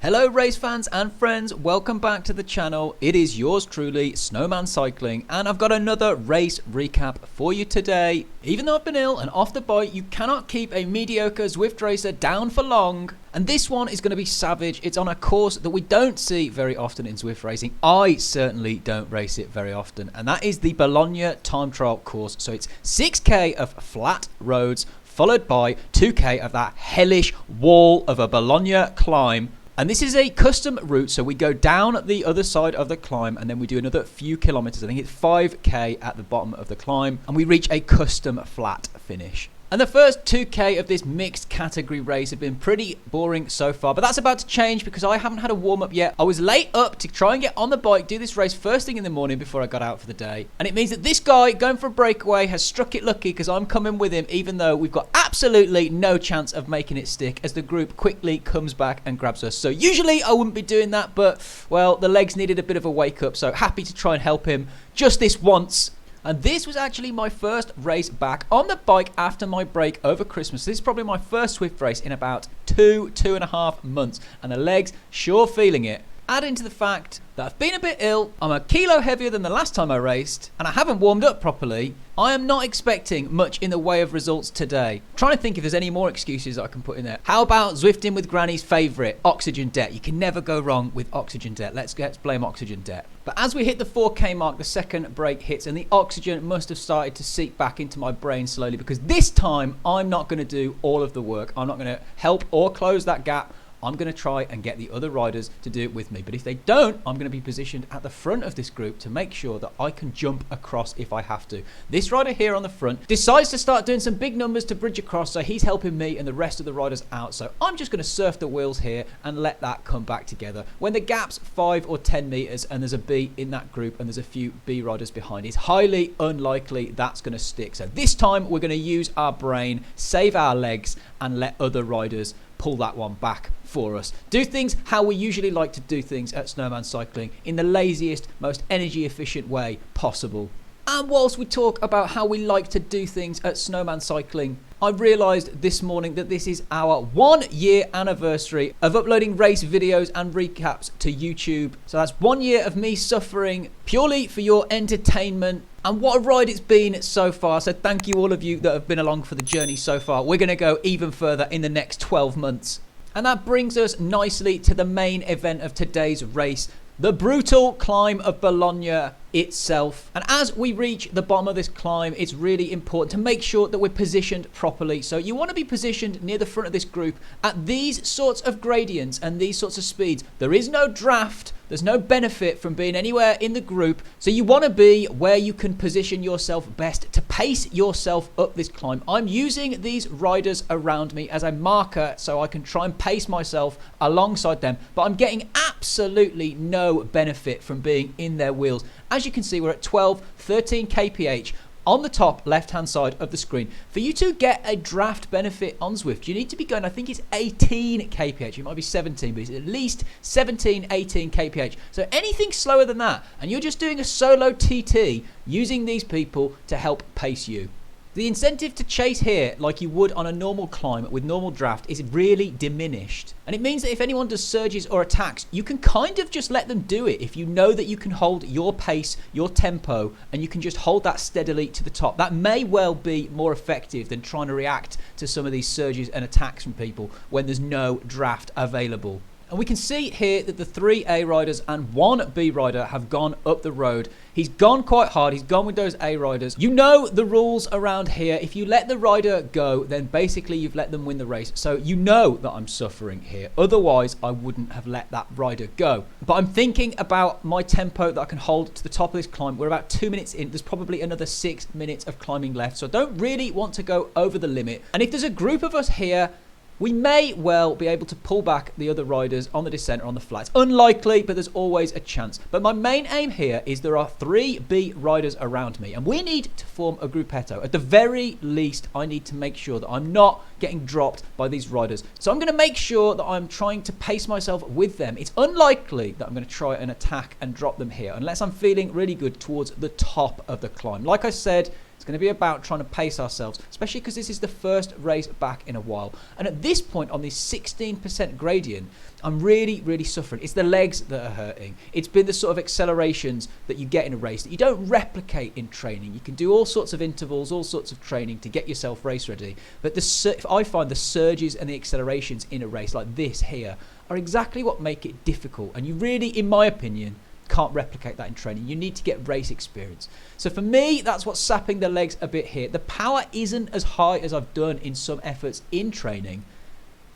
Hello race fans and friends, welcome back to the channel. It is yours truly, Snowman Cycling, and I've got another race recap for you today. Even though I've been ill and off the bike, you cannot keep a mediocre Zwift racer down for long. And this one is going to be savage. It's on a course that we don't see very often in Zwift racing. I certainly don't race it very often, and that is the Bologna time trial course. So it's 6k of flat roads, followed by 2k of that hellish wall of a Bologna climb. And this is a custom route, so we go down the other side of the climb and then we do another few kilometers. I think it's 5k at the bottom of the climb, and we reach a custom flat finish. And the first 2k of this mixed category race have been pretty boring so far, but that's about to change because I haven't had a warm-up yet. I was late up to try and get on the bike, do this race first thing in the morning before I got out for the day. And it means that this guy going for a breakaway has struck it lucky because I'm coming with him, even though we've got absolutely no chance of making it stick as the group quickly comes back and grabs us. So usually I wouldn't be doing that, but well, the legs needed a bit of a wake up, so happy to try and help him just this once. And this was actually my first race back on the bike after my break over Christmas. This is probably my first Zwift race in about two and a half months. And the legs sure feeling it. Add into the fact that I've been a bit ill, I'm a kilo heavier than the last time I raced, and I haven't warmed up properly. I am not expecting much in the way of results today. I'm trying to think if there's any more excuses I can put in there. How about Zwifting with Granny's favourite, oxygen debt? You can never go wrong with oxygen debt. Let's blame oxygen debt. But as we hit the 4k mark, the second break hits and the oxygen must have started to seep back into my brain slowly, because this time I'm not going to do all of the work. I'm not going to help or close that gap. I'm going to try and get the other riders to do it with me. But if they don't, I'm going to be positioned at the front of this group to make sure that I can jump across if I have to. This rider here on the front decides to start doing some big numbers to bridge across, so he's helping me and the rest of the riders out. So I'm just going to surf the wheels here and let that come back together. When the gap's 5 or 10 meters and there's a B in that group and there's a few B riders behind, it's highly unlikely that's going to stick. So this time we're going to use our brain, save our legs, and let other riders pull that one back for us. Do things how we usually like to do things at Snowman Cycling, in the laziest, most energy efficient way possible. And whilst we talk about how we like to do things at Snowman Cycling, I realised this morning that this is our 1 year anniversary of uploading race videos and recaps to YouTube. So that's 1 year of me suffering purely for your entertainment. And what a ride it's been so far. So thank you all of you that have been along for the journey so far. We're going to go even further in the next 12 months. And that brings us nicely to the main event of today's race, the brutal climb of Bologna itself. And as we reach the bottom of this climb, it's really important to make sure that we're positioned properly. So you want to be positioned near the front of this group at these sorts of gradients and these sorts of speeds. There is no draft. There's no benefit from being anywhere in the group. So you want to be where you can position yourself best to pace yourself up this climb. I'm using these riders around me as a marker so I can try and pace myself alongside them. But I'm getting absolutely no benefit from being in their wheels. As you can see, we're at 12, 13 kph on the top left-hand side of the screen. For you to get a draft benefit on Zwift, you need to be going, I think it's 18 kph. It might be 17, but it's at least 17, 18 kph. So anything slower than that, and you're just doing a solo TT using these people to help pace you. The incentive to chase here, like you would on a normal climb with normal draft, is really diminished. And it means that if anyone does surges or attacks, you can kind of just let them do it if you know that you can hold your pace, your tempo, and you can just hold that steadily to the top. That may well be more effective than trying to react to some of these surges and attacks from people when there's no draft available. And we can see here that the 3 A riders and 1 B rider have gone up the road. He's gone quite hard. He's gone with those A riders. You know the rules around here. If you let the rider go, then basically you've let them win the race. So you know that I'm suffering here. Otherwise, I wouldn't have let that rider go. But I'm thinking about my tempo that I can hold to the top of this climb. We're about 2 minutes in. There's probably another 6 minutes of climbing left. So I don't really want to go over the limit. And if there's a group of us here, we may well be able to pull back the other riders on the descent or on the flats. Unlikely, but there's always a chance. But my main aim here is there are 3 B riders around me, and we need to form a gruppetto. At the very least, I need to make sure that I'm not getting dropped by these riders. So I'm going to make sure that I'm trying to pace myself with them. It's unlikely that I'm going to try and attack and drop them here, unless I'm feeling really good towards the top of the climb. Like I said, It's going to be about trying to pace ourselves, especially because this is the first race back in a while. And at this point on this 16% gradient, I'm really suffering. It's the legs that are hurting. It's been the sort of accelerations that you get in a race that you don't replicate in training. You can do all sorts of intervals, all sorts of training to get yourself race ready. But I find the surges and the accelerations in a race like this here are exactly what make it difficult. And you really, in my opinion, can't replicate that in training. You need to get race experience. So for me, that's what's sapping the legs a bit here. The power isn't as high as I've done in some efforts in training,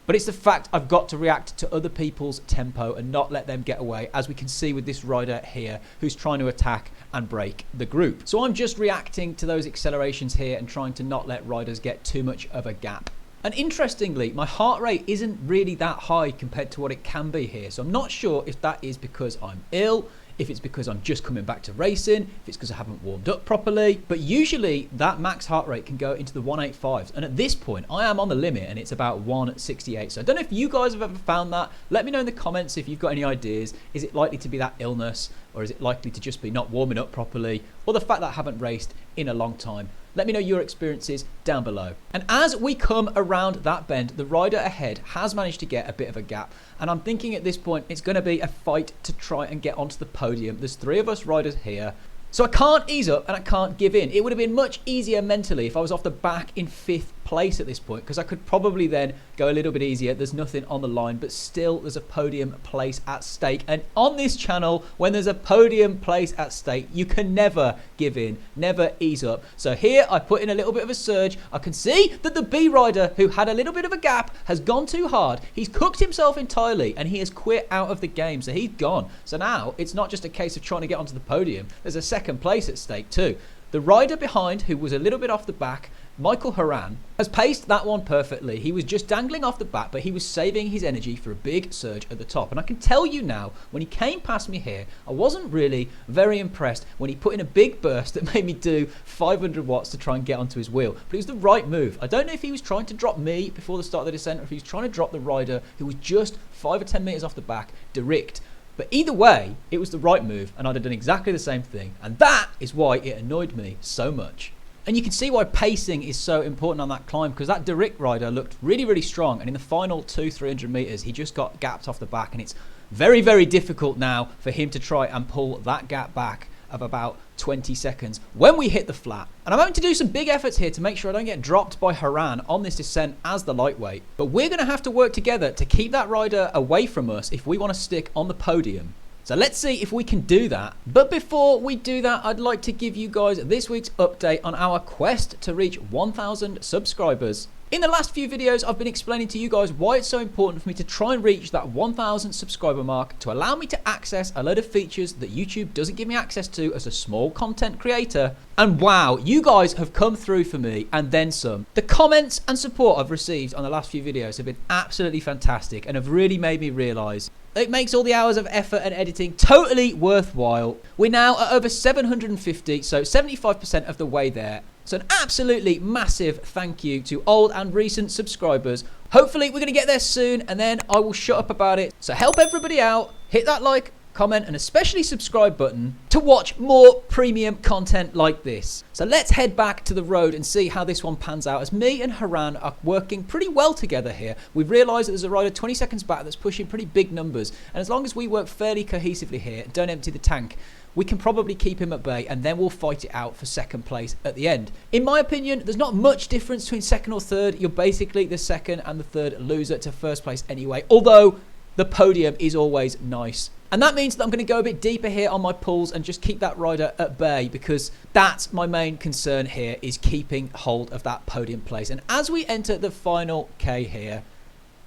but it's the fact I've got to react to other people's tempo and not let them get away, as we can see with this rider here who's trying to attack and break the group. So I'm just reacting to those accelerations here and trying to not let riders get too much of a gap. And interestingly, my heart rate isn't really that high compared to what it can be here. So I'm not sure if that is because I'm ill, if it's because I'm just coming back to racing, if it's because I haven't warmed up properly. But usually that max heart rate can go into the 185s. And at this point, I am on the limit and it's about 168. So I don't know if you guys have ever found that. Let me know in the comments if you've got any ideas. Is it likely to be that illness, or is it likely to just be not warming up properly, or the fact that I haven't raced in a long time? Let me know your experiences down below. And as we come around that bend, the rider ahead has managed to get a bit of a gap. And I'm thinking at this point, it's going to be a fight to try and get onto the podium. There's 3 of us riders here. So I can't ease up and I can't give in. It would have been much easier mentally if I was off the back in 5th place at this point, because I could probably then go a little bit easier. There's nothing on the line, but still there's a podium place at stake. And on this channel, when there's a podium place at stake, you can never give in, never ease up. So here I put in a little bit of a surge. I can see that the B rider, who had a little bit of a gap, has gone too hard. He's cooked himself entirely and he has quit out of the game. So he's gone. So now it's not just a case of trying to get onto the podium. There's a second place at stake too. The rider behind, who was a little bit off the back, Michael Haran, has paced that one perfectly. He was just dangling off the back, but he was saving his energy for a big surge at the top. And I can tell you now, when he came past me here, I wasn't really very impressed when he put in a big burst that made me do 500 watts to try and get onto his wheel. But it was the right move. I don't know if he was trying to drop me before the start of the descent, or if he was trying to drop the rider who was just 5 or 10 meters off the back, direct. But either way, it was the right move, and I'd have done exactly the same thing. And that is why it annoyed me so much. And you can see why pacing is so important on that climb, because that direct rider looked really strong. And in the final 200-300 meters, he just got gapped off the back. And it's very difficult now for him to try and pull that gap back of about 20 seconds when we hit the flat. And I'm having to do some big efforts here to make sure I don't get dropped by Haran on this descent as the lightweight. But we're going to have to work together to keep that rider away from us if we want to stick on the podium. So let's see if we can do that. But before we do that, I'd like to give you guys this week's update on our quest to reach 1,000 subscribers. In the last few videos, I've been explaining to you guys why it's so important for me to try and reach that 1,000 subscriber mark to allow me to access a load of features that YouTube doesn't give me access to as a small content creator. And wow, you guys have come through for me and then some. The comments and support I've received on the last few videos have been absolutely fantastic and have really made me realize it makes all the hours of effort and editing totally worthwhile. We're now at over 750, so 75% of the way there. So an absolutely massive thank you to old and recent subscribers. Hopefully we're going to get there soon, and then I will shut up about it. So help everybody out. Hit that like, comment, and especially subscribe button to watch more premium content like this. So let's head back to the road and see how this one pans out, as me and Haran are working pretty well together here. We've realised that there's a rider 20 seconds back that's pushing pretty big numbers, and as long as we work fairly cohesively here and don't empty the tank, we can probably keep him at bay, and then we'll fight it out for second place at the end. In my opinion, there's not much difference between second or third. You're basically the second and the third loser to first place anyway, although the podium is always nice. And that means that I'm going to go a bit deeper here on my pulls and just keep that rider at bay, because that's my main concern here, is keeping hold of that podium place. And as we enter the final K here,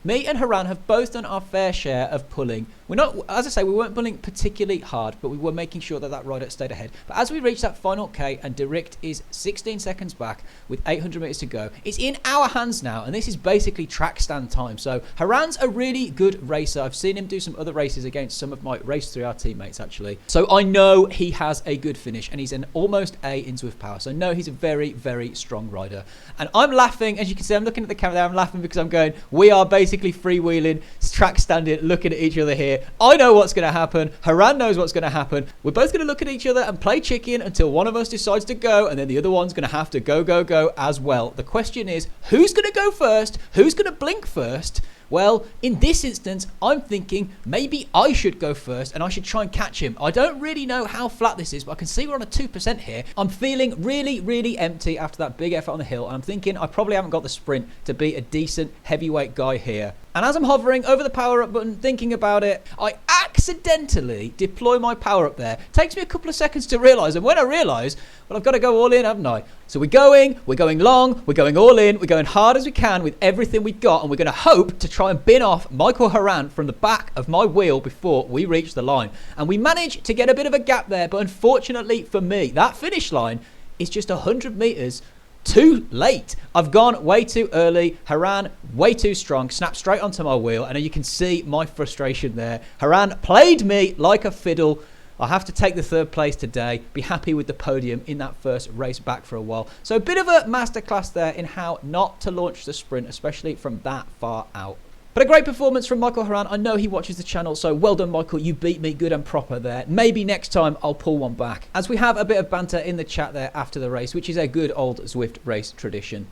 me and Haran have both done our fair share of pulling. We're not, as I say, we weren't pulling particularly hard, but we were making sure that that rider stayed ahead. But as we reach that final K and Direct is 16 seconds back with 800 meters to go, it's in our hands now, and this is basically track stand time. So Haran's a really good racer. I've seen him do some other races against some of my Race 3R teammates, actually. So I know he has a good finish, and he's an almost A in Zwift power. So I know he's a very strong rider. And I'm laughing, as you can see, I'm looking at the camera there, I'm laughing because I'm going, we are basically freewheeling, track standing, looking at each other here. here. I know what's going to happen. Haran knows what's going to happen. We're both going to look at each other and play chicken until one of us decides to go, and then the other one's going to have to go as well. The question is, who's going to go first? Who's going to blink first? Well, in this instance, I'm thinking maybe I should go first and I should try and catch him. I don't really know how flat this is, but I can see we're on a 2% here. I'm feeling really empty after that big effort on the hill, and I'm thinking I probably haven't got the sprint to be a decent heavyweight guy here. And as I'm hovering over the power-up button, thinking about it, I accidentally deploy my power-up there. Takes me a couple of seconds to realise, and when I realise, well, I've got to go all in, haven't I? So we're going long, we're going all in, we're going hard as we can with everything we've got, and we're going to hope to try and bin off Michael Haran from the back of my wheel before we reach the line. And we managed to get a bit of a gap there, but unfortunately for me, that finish line is just 100 metres too late. I've gone way too early. Haran way too strong, snapped straight onto my wheel, and you can see my frustration there. Haran played me like a fiddle. I have to take the third place today, be happy with the podium in that first race back for a while. So a bit of a masterclass there in how not to launch the sprint, especially from that far out. But a great performance from Michael Haran. I know he watches the channel, so well done, Michael. You beat me good and proper there. Maybe next time I'll pull one back, as we have a bit of banter in the chat there after the race, which is a good old Zwift race tradition.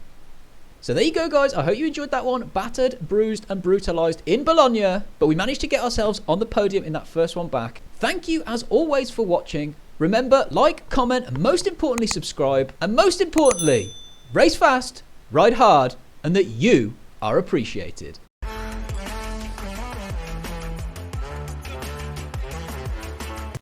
So there you go, guys. I hope you enjoyed that one. Battered, bruised and brutalised in Bologna, but we managed to get ourselves on the podium in that first one back. Thank you, as always, for watching. Remember, like, comment, and most importantly, subscribe. And most importantly, race fast, ride hard, and that you are appreciated.